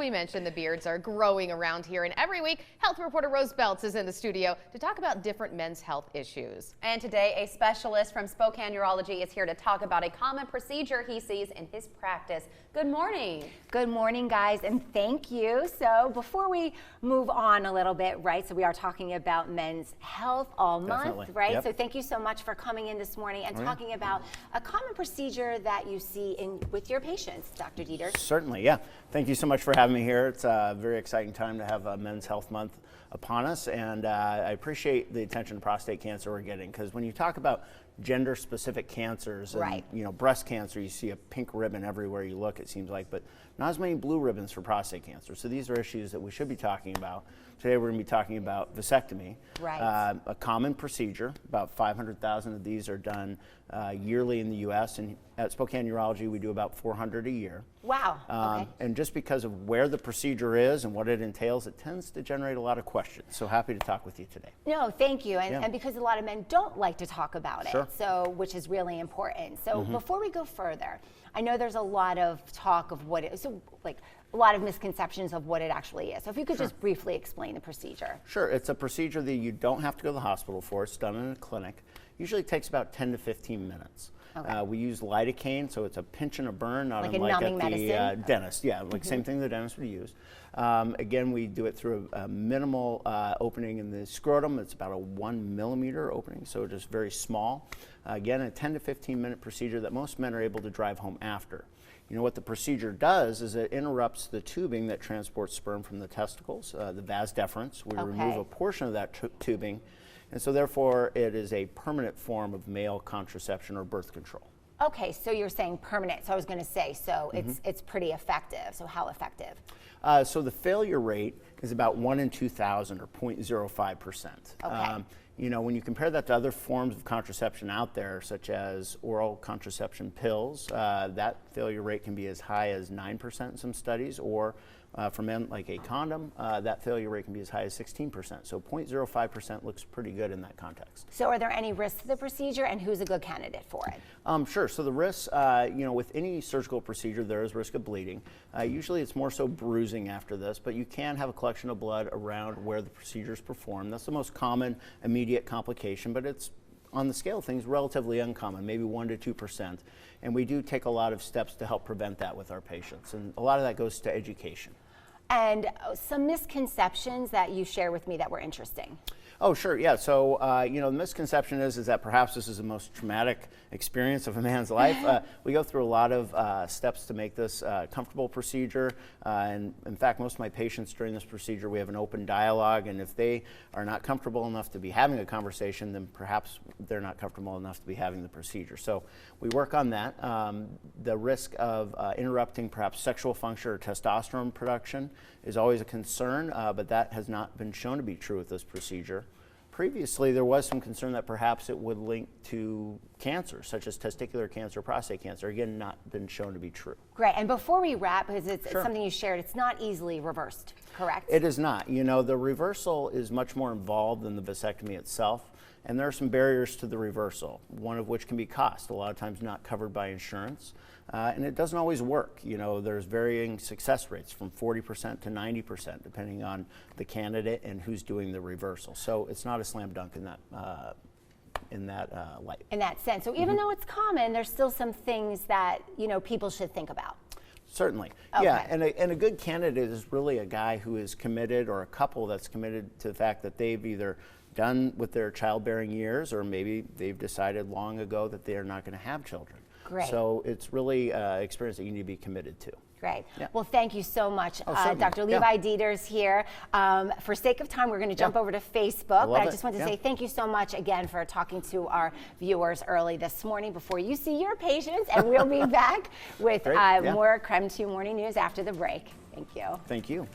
we mentioned, the beards are growing around here, and every week, health reporter Rose Beltz is in the studio to talk about different men's health issues. And today, a specialist from Spokane Urology is here to talk about a common procedure he sees in his practice. Good morning. Good morning, guys, and thank you. So before we move on a little bit, right, so we are talking about men's health all month, right? Yep. So thank you so much for coming in this morning and talking about a common procedure that you see with your patients, Dr. Dieter. Certainly, yeah. Thank you so much for having me here. It's a very exciting time to have Men's Health Month upon us, and I appreciate the attention to prostate cancer we're getting, because when you talk about gender-specific cancers, and, you know, breast cancer, you see a pink ribbon everywhere you look, it seems like, but not as many blue ribbons for prostate cancer. So these are issues that we should be talking about. Today we're going to be talking about vasectomy, a common procedure. About 500,000 of these are done yearly in the U.S., and at Spokane Urology we do about 400 a year. Wow. Okay. And just because of where the procedure is and what it entails, it tends to generate a lot of questions. So happy to talk with you today. No, thank you. And because a lot of men don't like to talk about it, so which is really important. So before we go further, I know there's a lot of talk of what it is, so like a lot of misconceptions of what it actually is. So if you could just briefly explain the procedure. Sure, it's a procedure that you don't have to go to the hospital for. It's done in a clinic. Usually takes about 10 to 15 minutes. Okay. We use lidocaine, so it's a pinch and a burn, not like unlike a numbing at the medicine? dentist. Yeah, like same thing the dentist would use. Again, we do it through a minimal opening in the scrotum. It's about a 1 millimeter opening, so just very small. Again, a 10 to 15 minute procedure that most men are able to drive home after. You know what the procedure does is it interrupts the tubing that transports sperm from the testicles, the vas deferens. We remove a portion of that tubing, and so therefore it is a permanent form of male contraception or birth control. Okay, so you're saying permanent. So I was going to say, so it's pretty effective. So how effective? So the failure rate is about 1 in 2,000 or 0.05%. Okay. You know, when you compare that to other forms of contraception out there, such as oral contraception pills, that failure rate can be as high as 9% in some studies, or for men like a condom, that failure rate can be as high as 16%. So 0.05% looks pretty good in that context. So are there any risks to the procedure, and who's a good candidate for it? Sure. So the risks, you know, with any surgical procedure, there is risk of bleeding. Usually it's more so bruising after this, but you can have a collection of blood around where the procedure is performed. That's the most common immediate complication, but it's, on the scale of things, relatively uncommon, maybe 1 to 2%. And we do take a lot of steps to help prevent that with our patients. And a lot of that goes to education. And some misconceptions that you share with me that were interesting. Oh, sure, yeah. So, you know, the misconception is that perhaps this is the most traumatic experience of a man's life. We go through a lot of steps to make this a comfortable procedure. And in fact, most of my patients during this procedure, we have an open dialogue. And if they are not comfortable enough to be having a conversation, then perhaps they're not comfortable enough to be having the procedure. So we work on that. The risk of interrupting perhaps sexual function or testosterone production is always a concern, but that has not been shown to be true with this procedure. Previously, there was some concern that perhaps it would link to cancer, such as testicular cancer, prostate cancer. Again, not been shown to be true. Great. And before we wrap, because it's something you shared, it's not easily reversed, correct? It is not. You know, the reversal is much more involved than the vasectomy itself, and there are some barriers to the reversal, one of which can be cost, a lot of times not covered by insurance. And it doesn't always work. You know, there's varying success rates from 40% to 90%, depending on the candidate and who's doing the reversal. So it's not a slam dunk in that light. In that sense. So even though it's common, there's still some things that, you know, people should think about. Certainly. Okay. Yeah, and a good candidate is really a guy who is committed, or a couple that's committed to the fact that they've either done with their childbearing years, or maybe they've decided long ago that they are not going to have children. Great. So it's really an experience that you need to be committed to. Great. Yeah. Well, thank you so much. Dr. Yeah. Levi Dieter's here. For sake of time, we're going to jump over to Facebook. But I just want to say thank you so much again for talking to our viewers early this morning before you see your patients. And we'll be back with more Creme 2 Morning News after the break. Thank you. Thank you.